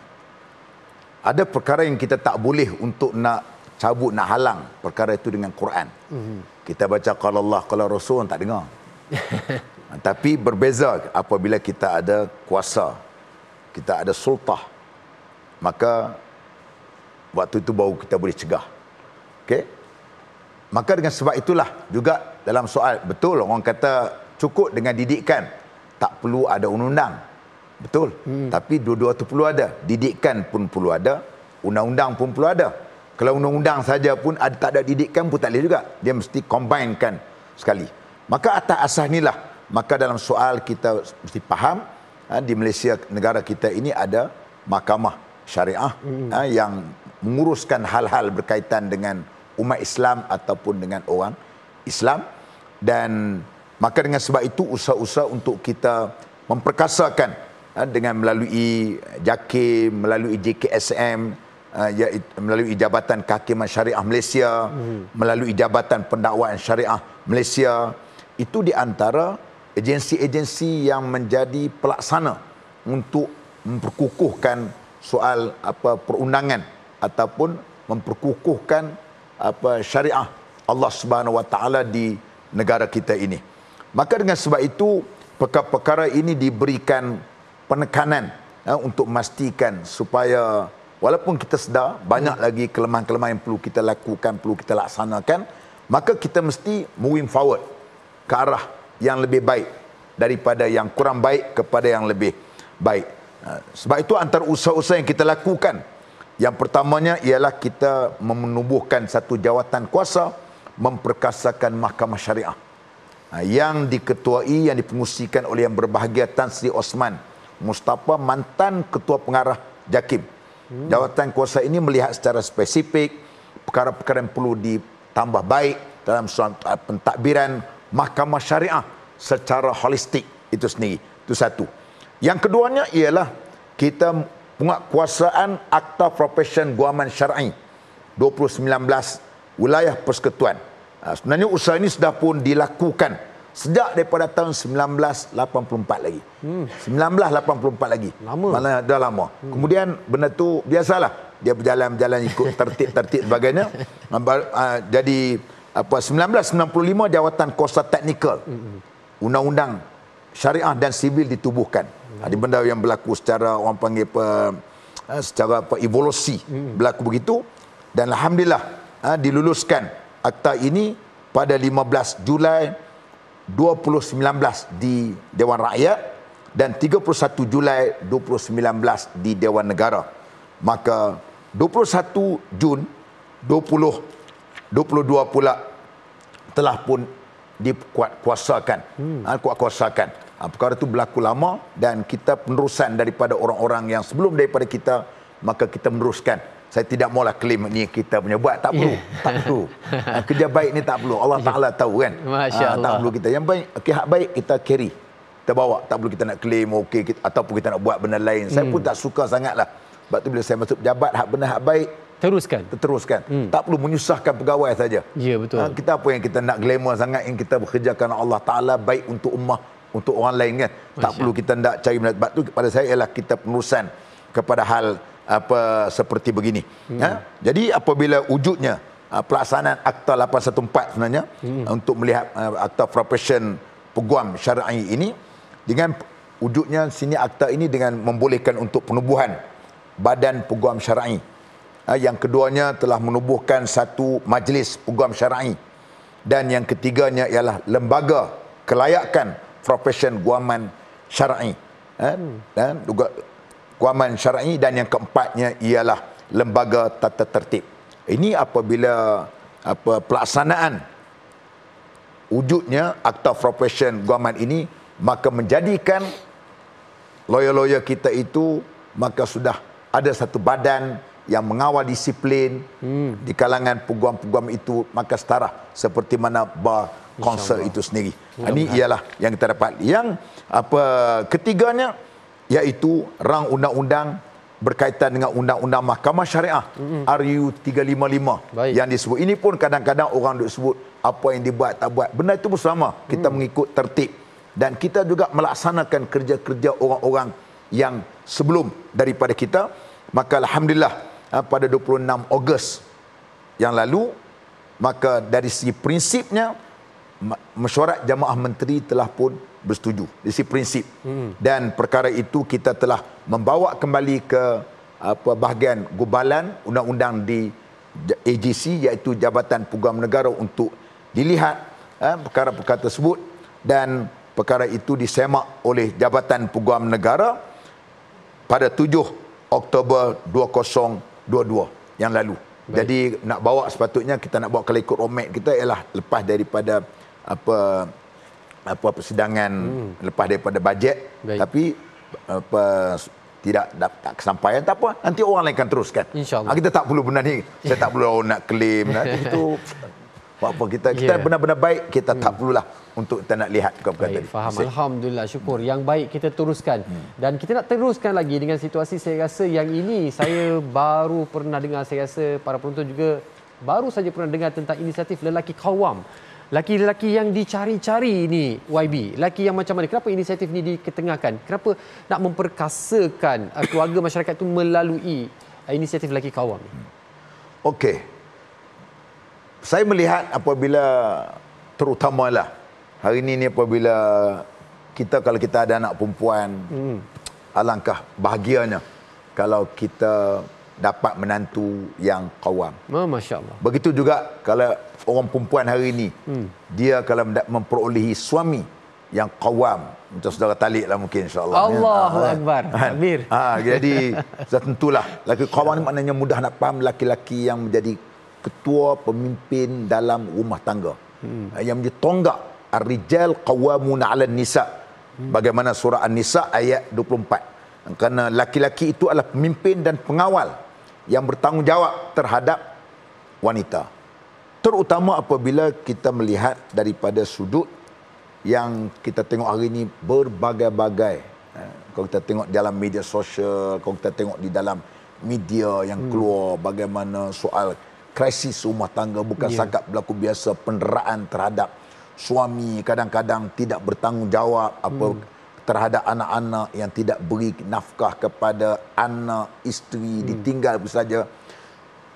Ada perkara yang kita tak boleh untuk nak cabut, nak halang perkara itu dengan Quran. Kita baca qala Allah qala Rasul tak dengar. Tapi berbeza apabila kita ada kuasa, kita ada sultah, maka waktu itu baru kita boleh cegah. Okey? Maka dengan sebab itulah juga dalam soal, betul orang kata cukup dengan didikan, tak perlu ada undang-undang. Betul. Tapi dua-dua tu perlu ada. Didikan pun perlu ada, undang-undang pun perlu ada. Kalau undang-undang saja pun ada, tak ada didikan pun tak boleh juga. Dia mesti combinekan sekali. Maka atas asas inilah, maka dalam soal kita mesti faham, di Malaysia negara kita ini ada mahkamah syariah yang menguruskan hal-hal berkaitan dengan umat Islam ataupun dengan orang Islam. Dan maka dengan sebab itu usaha-usaha untuk kita memperkasakan dengan melalui JAKIM, melalui JKSM, melalui Jabatan Kehakiman Syariah Malaysia, melalui Jabatan Pendakwaan Syariah Malaysia, itu di antara agensi-agensi yang menjadi pelaksana untuk memperkukuhkan soal perundangan ataupun memperkukuhkan syariah Allah Subhanahu Wa Taala di negara kita ini. Maka dengan sebab itu perkara-perkara ini diberikan penekanan untuk memastikan supaya walaupun kita sedar banyak lagi kelemahan-kelemahan yang perlu kita lakukan, perlu kita laksanakan, maka kita mesti moving forward ke arah yang lebih baik daripada yang kurang baik kepada yang lebih baik. Sebab itu antara usaha-usaha yang kita lakukan, yang pertamanya ialah kita menubuhkan satu jawatan kuasa memperkasakan mahkamah syariah yang diketuai, yang dipengusikan oleh Yang Berbahagia Tan Sri Osman Mustafa, mantan ketua pengarah JAKIM. Jawatan kuasa ini melihat secara spesifik perkara-perkara yang perlu ditambah baik dalam soal pentadbiran mahkamah syariah secara holistik itu sendiri. Itu satu. Yang keduanya ialah kita penguatkuasaan Akta Profession Guaman Syar'i 2019 wilayah persekutuan. Sebenarnya usaha ini sudah pun dilakukan sejak daripada tahun 1984 lagi. 1984 lagi. Lama. Malah dah lama. Kemudian benda tu biasalah, dia berjalan-jalan ikut tertib-tertib sebagainya. Jadi 1995 jawatan kuasa teknikal undang-undang syariah dan sibil ditubuhkan. Ada benda yang berlaku secara orang panggil secara evolusi berlaku begitu, dan alhamdulillah diluluskan akta ini pada 15 Julai 2019 di Dewan Rakyat dan 31 Julai 2019 di Dewan Negara. Maka 21 Jun 2022 pula telah pun dikuatkuasakan. Kuatkuasakan. Perkara itu berlaku lama dan kita penerusan daripada orang-orang yang sebelum daripada kita, maka kita meneruskan. Saya tidak maulah klaim ni kita punya buat, tak perlu. Tak perlu. Kerja baik ni tak perlu. Allah Ta'ala tahu kan. Masya Allah. Tak perlu kita. Yang baik, hak baik kita carry. Kita bawa. Tak perlu kita nak klaim ataupun kita nak buat benda lain. Saya pun tak suka sangatlah. Sebab tu bila saya masuk jabat, hak benar, hak baik, teruskan. Tak perlu menyusahkan pegawai saja. Ya, betul. Kita apa yang kita nak glamour sangat, yang kita bekerja kerana Allah Ta'ala, baik untuk ummah, untuk orang lain kan. Tak perlu kita nak cari benda. Sebab tu kepada saya ialah kita penerusan kepada hal seperti begini. Jadi apabila wujudnya pelaksanaan Akta 814 sebenarnya untuk melihat Akta Profession Peguam Syar'i ini, dengan wujudnya sini akta ini dengan membolehkan untuk penubuhan Badan Peguam Syar'i. Yang keduanya telah menubuhkan satu Majlis Peguam Syar'i, dan yang ketiganya ialah Lembaga Kelayakan Profession Guaman Syar'i. Dan juga Guaman Syar'i, dan yang keempatnya ialah Lembaga Tata Tertib. Ini apabila pelaksanaan wujudnya Akta Profession Guaman ini, maka menjadikan lawyer-lawyer kita itu maka sudah ada satu badan yang mengawal disiplin di kalangan peguam-peguam itu, maka setara seperti mana bar council itu sendiri. Ini ialah yang kita dapat. Yang ketiganya iaitu rang undang-undang berkaitan dengan undang-undang Mahkamah Syariah RU 355 Baik. yang disebut. Ini pun kadang-kadang orang duk sebut apa yang dibuat tak buat. Benda itu bersama. Kita mengikut tertib dan kita juga melaksanakan kerja-kerja orang-orang yang sebelum daripada kita. Maka alhamdulillah pada 26 Ogos yang lalu, maka dari segi prinsipnya mesyuarat jamaah menteri telah pun bersetuju dari segi prinsip. Dan perkara itu kita telah membawa kembali ke bahagian gubalan undang-undang di AGC, iaitu Jabatan Peguam Negara, untuk dilihat perkara-perkara tersebut, dan perkara itu disemak oleh Jabatan Peguam Negara pada 7 Oktober 2022 yang lalu. Baik. Jadi nak bawa, sepatutnya kita nak bawa, kalau ikut roadmap kita ialah lepas daripada persidangan, lepas daripada bajet. Baik. Tapi tidak dapat kesampaian, tak apa, nanti orang lain akan teruskan. InsyaAllah. Kita tak perlu benda ni, saya tak perlu nak claim itu apa, kita benar-benar baik, kita tak perlulah untuk kita nak lihat perkara tadi. Faham. Alhamdulillah, syukur. Yang baik kita teruskan. Dan kita nak teruskan lagi dengan situasi, saya rasa yang ini saya baru pernah dengar, saya rasa para penonton juga baru saja pernah dengar tentang inisiatif lelaki kawam. Lelaki-lelaki yang dicari-cari ini, YB. Lelaki yang macam mana? Kenapa inisiatif ini diketengahkan? Kenapa nak memperkasakan keluarga masyarakat itu melalui inisiatif lelaki kawam? Okey. Saya melihat apabila, terutamalah hari ini apabila kalau kita ada anak perempuan, alangkah bahagianya kalau kita dapat menantu yang kawam. Masya Allah. Begitu juga kalau orang perempuan hari ini, dia kalau memperolehi suami yang kawam, macam saudara Talik lah mungkin, insyaAllah. Allahu Akbar. Amir. Jadi sudah tentulah lelaki kawam maknanya mudah nak faham, lelaki-lelaki yang menjadi ketua pemimpin dalam rumah tangga, yang menjadi tonggak. Ar-rijal qawwamuna 'alan nisa. Bagaimana surah An-Nisa ayat 24. Kerana laki-laki itu adalah pemimpin dan pengawal yang bertanggungjawab terhadap wanita. Terutama apabila kita melihat daripada sudut yang kita tengok hari ini berbagai-bagai. Kalau kita tengok dalam media sosial, kalau kita tengok di dalam media yang keluar, bagaimana soal krisis rumah tangga, bukan sahaja berlaku biasa, penderaan terhadap suami kadang-kadang tidak bertanggungjawab terhadap anak-anak, yang tidak beri nafkah kepada anak, isteri, ditinggal begitu saja.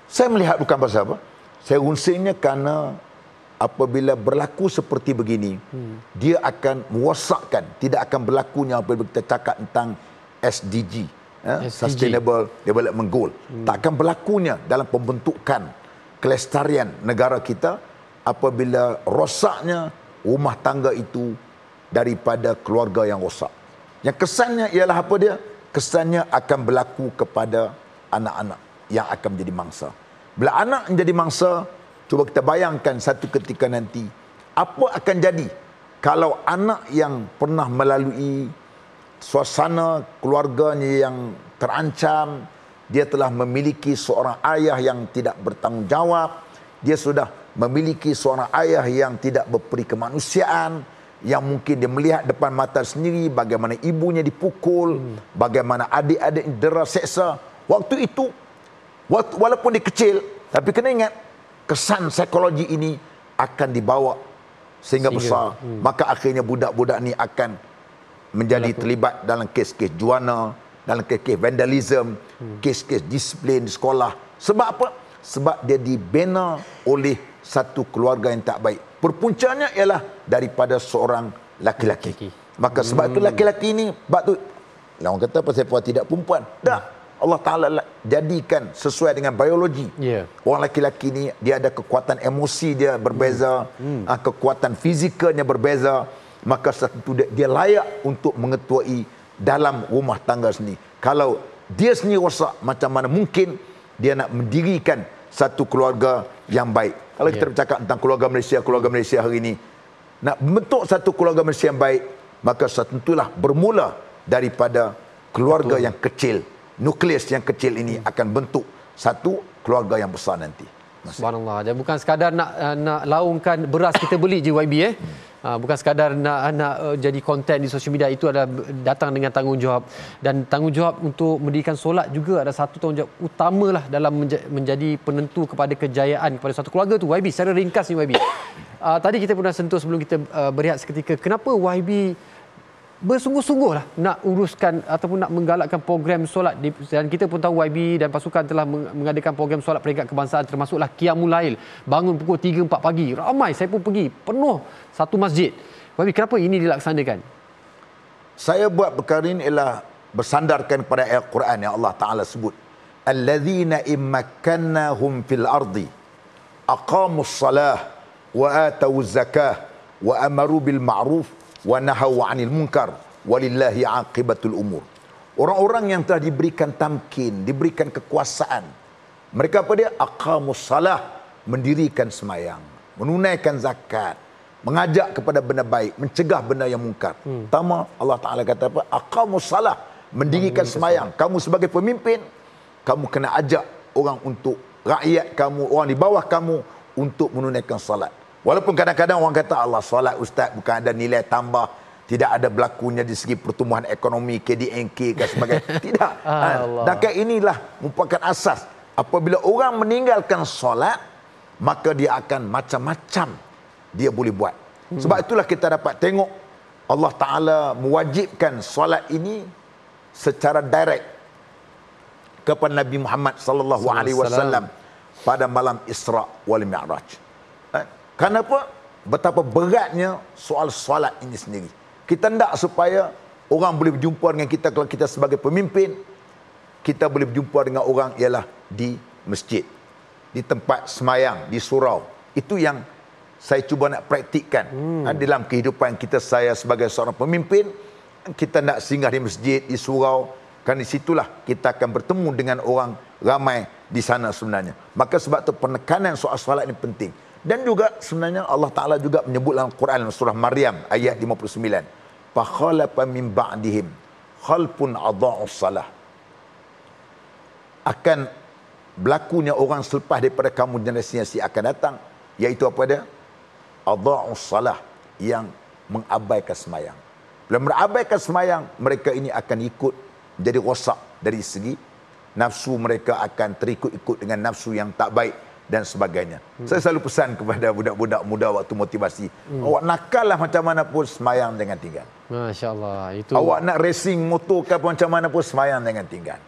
Saya melihat bukan pasal apa. Saya runsingnya kerana apabila berlaku seperti begini, dia akan merosakkan, tidak akan berlakunya apabila kita cakap tentang SDG, Sustainable Development Goal. Tak akan berlakunya dalam pembentukan kelestarian negara kita apabila rosaknya rumah tangga itu daripada keluarga yang rosak. Yang kesannya ialah apa dia? Kesannya akan berlaku kepada anak-anak yang akan menjadi mangsa. Bila anak menjadi mangsa, cuba kita bayangkan satu ketika nanti, apa akan jadi kalau anak yang pernah melalui suasana keluarganya yang terancam, dia telah memiliki seorang ayah yang tidak bertanggungjawab, dia sudah memiliki seorang ayah yang tidak berperi kemanusiaan, yang mungkin dia melihat depan mata sendiri bagaimana ibunya dipukul, bagaimana adik-adik dera seksa. Waktu itu, walaupun dia kecil, tapi kena ingat, kesan psikologi ini akan dibawa sehingga besar. Maka akhirnya budak-budak ni akan menjadi terlibat dalam kes-kes juana, dalam kes-kes vandalism, kes-kes disiplin di sekolah. Sebab apa? Sebab dia dibina oleh satu keluarga yang tak baik. Perpuncanya ialah daripada seorang laki-laki. Maka sebab itu laki-laki ini, sebab tu orang kata pasal puan tidak perempuan. Tak. Allah Ta'ala jadikan sesuai dengan biologi. Orang laki-laki ni dia ada kekuatan emosi dia berbeza, kekuatan fizikalnya berbeza. Maka satu dia layak untuk mengetuai dalam rumah tangga sendiri. Kalau dia sendiri rosak, macam mana mungkin dia nak mendirikan satu keluarga yang baik. Kalau kita bercakap tentang keluarga Malaysia hari ini, nak membentuk satu keluarga Malaysia yang baik, maka tentulah bermula daripada keluarga yang kecil. Nukleus yang kecil ini akan bentuk satu keluarga yang besar nanti. Subhanallah. Dan bukan sekadar nak laungkan beras kita beli je, YB. Bukan sekadar nak jadi konten di sosial media, itu adalah datang dengan tanggungjawab. Dan tanggungjawab untuk mendirikan solat juga ada satu tanggungjawab utamalah dalam menjadi penentu kepada kejayaan kepada satu keluarga tu. YB, secara ringkas ni YB. Tadi kita pernah sentuh sebelum kita berehat seketika, kenapa YB bersungguh-sungguhlah nak uruskan ataupun nak menggalakkan program solat dan kita pun tahu YB dan pasukan telah mengadakan program solat peringkat kebangsaan, termasuklah Qiyamul Lail, bangun pukul 3-4 pagi. Ramai, saya pun pergi, penuh satu masjid. YB, kenapa ini dilaksanakan? Saya buat perkara ini ialah bersandarkan kepada ayat Quran yang Allah Taala sebut, allazina immakkannahum fil ardi aqamus salah wa atawuz zakah wa amaru bil ma'ruf wa nahaw 'anil munkar walillahi 'aqibatul umur. Orang-orang yang telah diberikan tamkin, diberikan kekuasaan, mereka apa dia? Aqamus salah, mendirikan semayang, menunaikan zakat, mengajak kepada benda baik, mencegah benda yang mungkar. Pertama, Allah Taala kata apa? Aqamus salah, mendirikan semayang. Kamu sebagai pemimpin, kamu kena ajak orang untuk, rakyat kamu, orang di bawah kamu untuk menunaikan salat. Walaupun kadang-kadang orang kata, Allah, solat ustaz bukan ada nilai tambah, tidak ada berlakunya di segi pertumbuhan ekonomi, KDNK dan sebagainya. Tidak. Dan inilah merupakan asas. Apabila orang meninggalkan solat, maka dia akan macam-macam dia boleh buat. Sebab itulah kita dapat tengok Allah Ta'ala mewajibkan solat ini secara direct kepada Nabi Muhammad sallallahu alaihi wasallam pada malam Isra wal Mi'raj. Kenapa? Betapa beratnya soal solat ini sendiri. Kita hendak supaya orang boleh berjumpa dengan kita, kalau kita sebagai pemimpin, kita boleh berjumpa dengan orang ialah di masjid, di tempat semayang, di surau. Itu yang saya cuba nak praktikkan dalam kehidupan kita. Saya sebagai seorang pemimpin, kita nak singgah di masjid, di surau, kan di situlah kita akan bertemu dengan orang ramai di sana sebenarnya. Maka sebab tu penekanan soal solat ini penting. Dan juga sebenarnya Allah Ta'ala juga menyebut dalam Quran surah Maryam ayat 59. Fakhalafa min ba'dihim khalfun adha'us salah. Akan berlakunya orang selepas daripada kamu generasi yang akan datang, iaitu apa dia? Adha'us salah, yang mengabaikan semayang. Bila merabaikan semayang, mereka ini akan ikut jadi rosak dari segi nafsu, mereka akan terikut-ikut dengan nafsu yang tak baik dan sebagainya. Saya selalu pesan kepada budak-budak muda waktu motivasi, awak nakal lah macam mana pun, semayang jangan tinggal. Masya-Allah, itu. Awak nak racing motor ke macam mana pun, semayang jangan tinggal.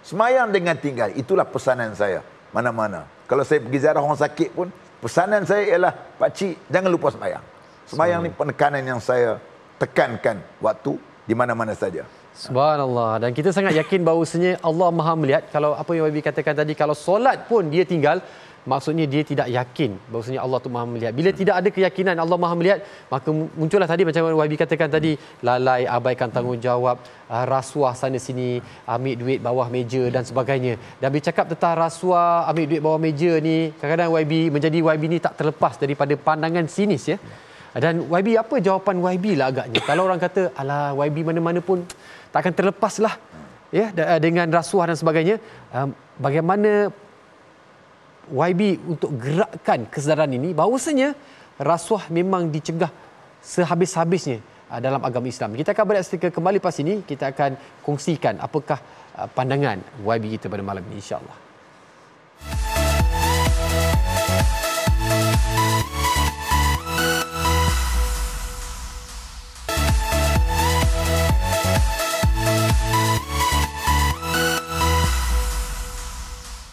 Semayang jangan tinggal. Itulah pesanan saya mana-mana. Kalau saya pergi ziarah orang sakit pun, pesanan saya ialah, Pak Cik, jangan lupa semayang. Semayang ni penekanan yang saya tekankan waktu di mana-mana saja. Subhanallah. Dan kita sangat yakin bahawasanya Allah Maha melihat. Kalau apa yang YB katakan tadi, kalau solat pun dia tinggal, maksudnya dia tidak yakin bahawasanya Allah tu Maha melihat. Bila tidak ada keyakinan Allah Maha melihat, maka muncullah tadi macam YB katakan tadi, lalai, abaikan tanggungjawab, rasuah sana sini, ambil duit bawah meja dan sebagainya. Dan bercakap tentang rasuah, ambil duit bawah meja ni, kadang-kadang YB ni tak terlepas daripada pandangan sinis, ya. Dan YB, apa jawapan YB lah agaknya kalau orang kata, alah, YB mana-mana pun tak akan terlepaslah, ya, dengan rasuah dan sebagainya. Bagaimana YB untuk gerakkan kesedaran ini bahawasanya rasuah memang dicegah sehabis-habisnya dalam agama Islam. Kita akan berehat seketika, kembali pas ini kita akan kongsikan apakah pandangan YB kita pada malam ini, insya-Allah.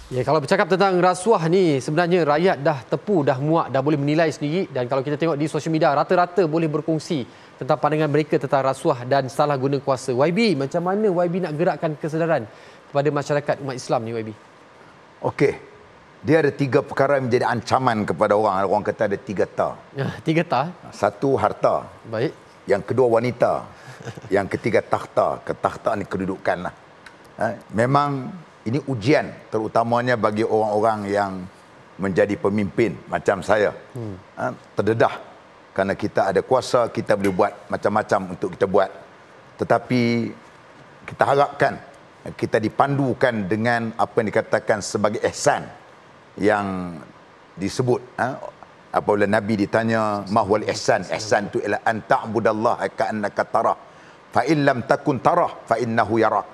Ya, kalau bercakap tentang rasuah ni, sebenarnya rakyat dah tepu, dah muak, dah boleh menilai sendiri. Dan kalau kita tengok di sosial media, rata-rata boleh berkongsi tentang pandangan mereka tentang rasuah dan salah guna kuasa. YB, macam mana YB nak gerakkan kesedaran kepada masyarakat umat Islam ni, YB? Okey. Dia ada 3 perkara yang menjadi ancaman kepada orang. Orang kata ada 3 ta. 3 ta? 1, harta. Baik. Yang kedua, wanita. Yang ketiga, takhta. Takhta ni kedudukan lah. Memang ini ujian terutamanya bagi orang-orang yang menjadi pemimpin macam saya. Terdedah kerana kita ada kuasa, kita boleh buat macam-macam untuk kita buat. Tetapi kita harapkan kita dipandukan dengan apa yang dikatakan sebagai ihsan yang disebut apabila Nabi ditanya mahwal ihsan, ihsan itu ialah an ta'budallaha ka'annaka tarah fa in lam takun tarah fa innahu yarak.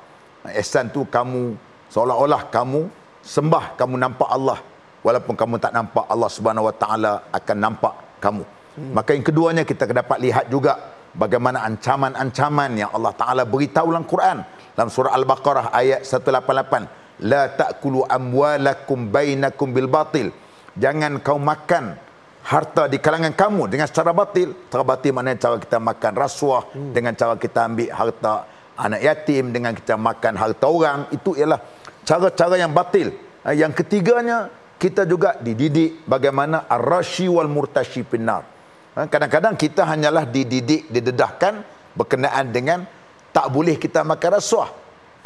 Ihsan tu kamu seolah-olah kamu sembah, kamu nampak Allah, walaupun kamu tak nampak, Allah Subhanahu Wa Taala akan nampak kamu. Maka yang keduanya kita dapat lihat juga bagaimana ancaman-ancaman yang Allah Taala beritahu dalam Quran dalam surah Al-Baqarah ayat 188, la ta'kulu amwalakum bainakum bil batil. Jangan kau makan harta di kalangan kamu dengan secara batil. Secara batil maknanya cara kita makan rasuah, dengan cara kita ambil harta anak yatim, dengan kita makan harta orang. Itu ialah cara-cara yang batil. Yang ketiganya, kita juga dididik bagaimana ar-rashi wal murtashi finnar. Kadang-kadang kita hanyalah dididik, didedahkan berkenaan dengan tak boleh kita makan rasuah.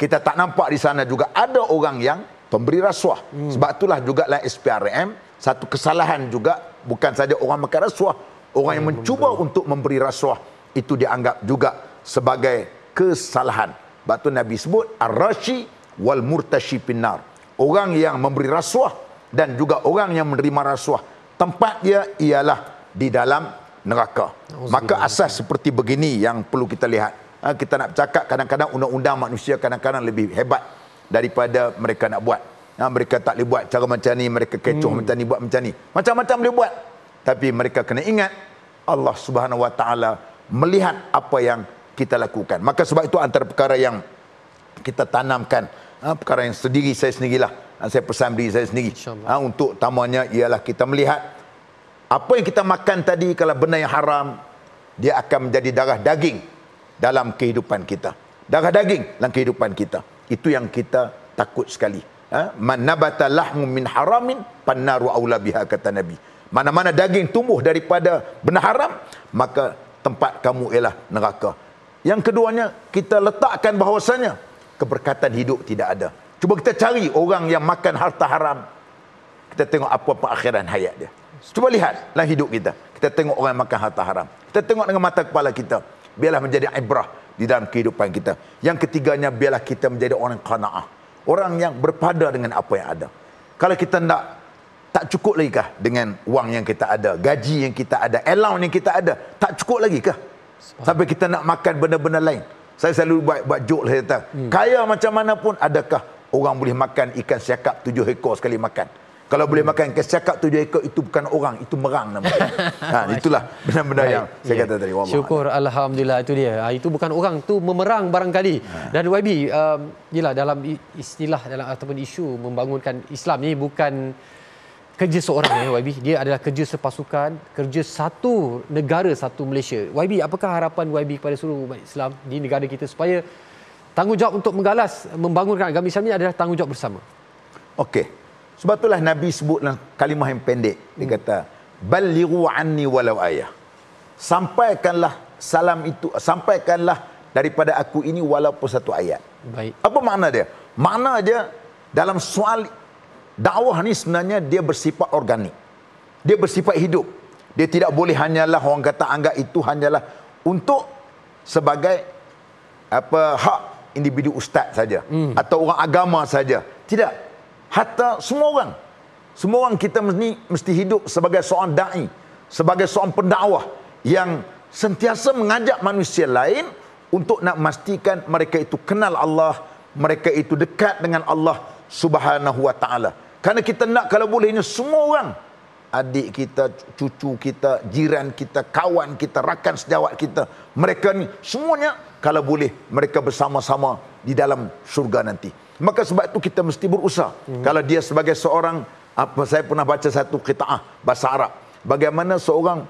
Kita tak nampak di sana juga ada orang yang pemberi rasuah. Sebab itulah juga dalam SPRM, satu kesalahan juga bukan saja orang makan rasuah, orang yang mencuba untuk memberi rasuah itu dianggap juga sebagai kesalahan. Sebab itu Nabi sebut ar-rashi wal murtashi finnar. Orang yang memberi rasuah dan juga orang yang menerima rasuah, tempat dia ialah di dalam neraka. Maka asas seperti begini yang perlu kita lihat. Kita nak bercakap kadang-kadang undang-undang manusia kadang-kadang lebih hebat daripada mereka nak buat. Mereka tak boleh buat cara macam ni, mereka kecoh macam ni, buat macam ni. Macam-macam boleh buat. Tapi mereka kena ingat Allah Subhanahu Wa Taala melihat apa yang kita lakukan. Maka sebab itu antara perkara yang kita tanamkan, perkara yang saya sendirilah, saya pesan diri saya sendiri, untuk utamanya ialah kita melihat apa yang kita makan tadi, kalau benda yang haram, dia akan menjadi darah daging dalam kehidupan kita. Darah daging dalam kehidupan kita. Itu yang kita takut sekali. Man nabata lahmu min haramin pannaru aula biha, kata Nabi. Mana-mana daging tumbuh daripada benda haram, maka tempat kamu ialah neraka. Yang keduanya, kita letakkan bahawasanya keberkatan hidup tidak ada. Cuba kita cari orang yang makan harta haram, kita tengok apa perakhiran hayat dia. Cuba lihat dalam hidup kita, kita tengok orang yang makan harta haram, kita tengok dengan mata kepala kita. Biarlah menjadi ibrah di dalam kehidupan kita. Yang ketiganya, biarlah kita menjadi orang qanaah, orang yang berpada dengan apa yang ada. Kalau kita tak cukup lagi kah dengan wang yang kita ada, gaji yang kita ada, allowance yang kita ada, tak cukup lagi kah sampai kita nak makan benda-benda lain? Saya selalu buat joke lah, saya kata, kaya macam mana pun, adakah orang boleh makan ikan siakap 7 ekor sekali makan? Kalau boleh makan ikan siakap 7 ekor, itu bukan orang, itu merang namanya. Itulah benda-benda yang saya kata tadi. Syukur, alhamdulillah, itu dia. Itu bukan orang, tu memerang barangkali. Dan YB, yelah, dalam istilah ataupun isu membangunkan Islam ni bukan kerja seorang YB, dia adalah kerja sepasukan, kerja satu negara, satu Malaysia. YB, apakah harapan YB kepada seluruh umat Islam di negara kita supaya tanggungjawab untuk menggalas, membangunkan agama Islam ini adalah tanggungjawab bersama? Okey. Sebab itulah Nabi sebut dalam kalimah yang pendek. Dia kata, balighu anni walau ayah. Sampaikanlah salam itu, sampaikanlah daripada aku ini walaupun satu ayat. Baik. Apa makna dia? Makna dia dalam soal dakwah ni sebenarnya dia bersifat organik. Dia bersifat hidup. Dia tidak boleh hanyalah orang kata anggap itu hanyalah untuk sebagai hak individu ustaz saja atau orang agama saja. Tidak. Hatta semua orang kita mesti hidup sebagai seorang dai, sebagai seorang pendakwah yang sentiasa mengajak manusia lain untuk nak memastikan mereka itu kenal Allah, mereka itu dekat dengan Allah Subhanahu Wa Taala. Karena kita nak kalau bolehnya semua orang, adik kita, cucu kita, jiran kita, kawan kita, rakan sejawat kita, mereka ni semuanya kalau boleh mereka bersama-sama di dalam syurga nanti. Maka sebab itu kita mesti berusaha. Kalau dia sebagai seorang, saya pernah baca satu qita'ah bahasa Arab, bagaimana seorang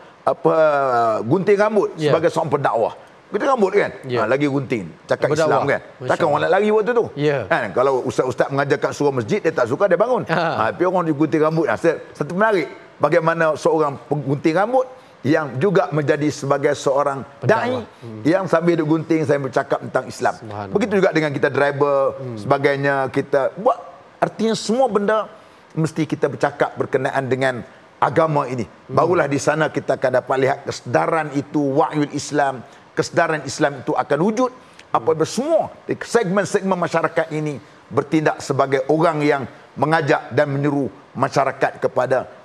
gunting rambut sebagai seorang pendakwah. Gunting rambut kan, lagi gunting, cakap Islam kan, takkan orang nak lari waktu tu kan. Kalau ustaz-ustaz mengajar kat surau masjid, dia tak suka, dia bangun. Tapi orang gunting rambut, satu menarik bagaimana seorang penggunting rambut yang juga menjadi sebagai seorang dai yang sambil duk gunting, saya bercakap tentang Islam. Begitu juga dengan kita driver, sebagainya kita buat. Artinya semua benda mesti kita bercakap berkenaan dengan agama ini. Barulah di sana kita akan dapat lihat kesedaran itu, wahyul Islam, kesedaran Islam itu akan wujud apabila semua segmen-segmen masyarakat ini bertindak sebagai orang yang mengajak dan menyeru masyarakat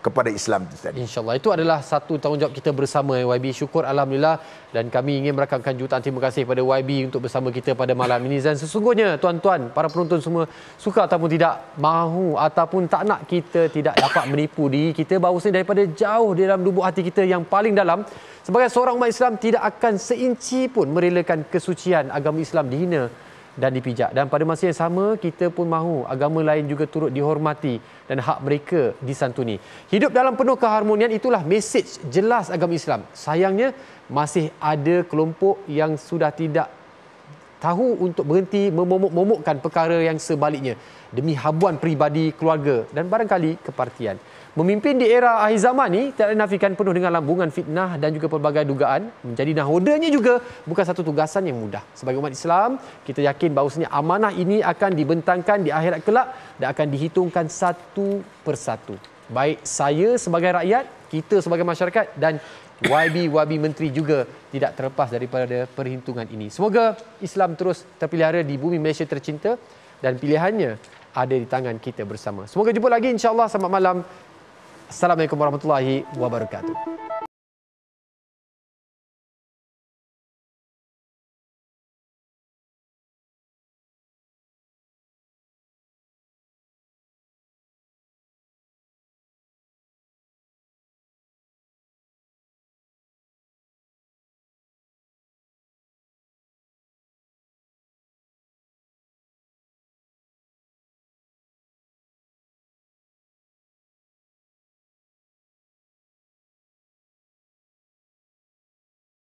kepada Islam itu tadi. InsyaAllah. Itu adalah satu tanggungjawab kita bersama YB. Syukur Alhamdulillah. Dan kami ingin merakamkan jutaan terima kasih kepada YB untuk bersama kita pada malam ini. Dan sesungguhnya tuan-tuan, para penonton semua, suka ataupun tidak, mahu ataupun tak nak, kita tidak dapat menipu diri kita bahawasanya daripada jauh di dalam lubuk hati kita yang paling dalam, sebagai seorang umat Islam tidak akan seinci pun merelakan kesucian agama Islam dihina dan dipijak. Dan pada masa yang sama, kita pun mahu agama lain juga turut dihormati dan hak mereka disantuni. Hidup dalam penuh keharmonian, itulah mesej jelas agama Islam. Sayangnya, masih ada kelompok yang sudah tidak tahu untuk berhenti memomok-momokkan perkara yang sebaliknya demi habuan peribadi, keluarga dan barangkali kepartian. Memimpin di era akhir zaman ni tak dinafikan penuh dengan lambungan fitnah dan juga pelbagai dugaan. Menjadi nahodanya juga bukan satu tugasan yang mudah. Sebagai umat Islam, kita yakin bahawasanya amanah ini akan dibentangkan di akhirat kelak dan akan dihitungkan satu persatu. Baik saya sebagai rakyat, kita sebagai masyarakat dan YB Menteri juga tidak terlepas daripada perhitungan ini. Semoga Islam terus terpelihara di bumi Malaysia tercinta dan pilihannya ada di tangan kita bersama. Semoga jumpa lagi insya-Allah. Selamat malam. Assalamualaikum warahmatullahi wabarakatuh.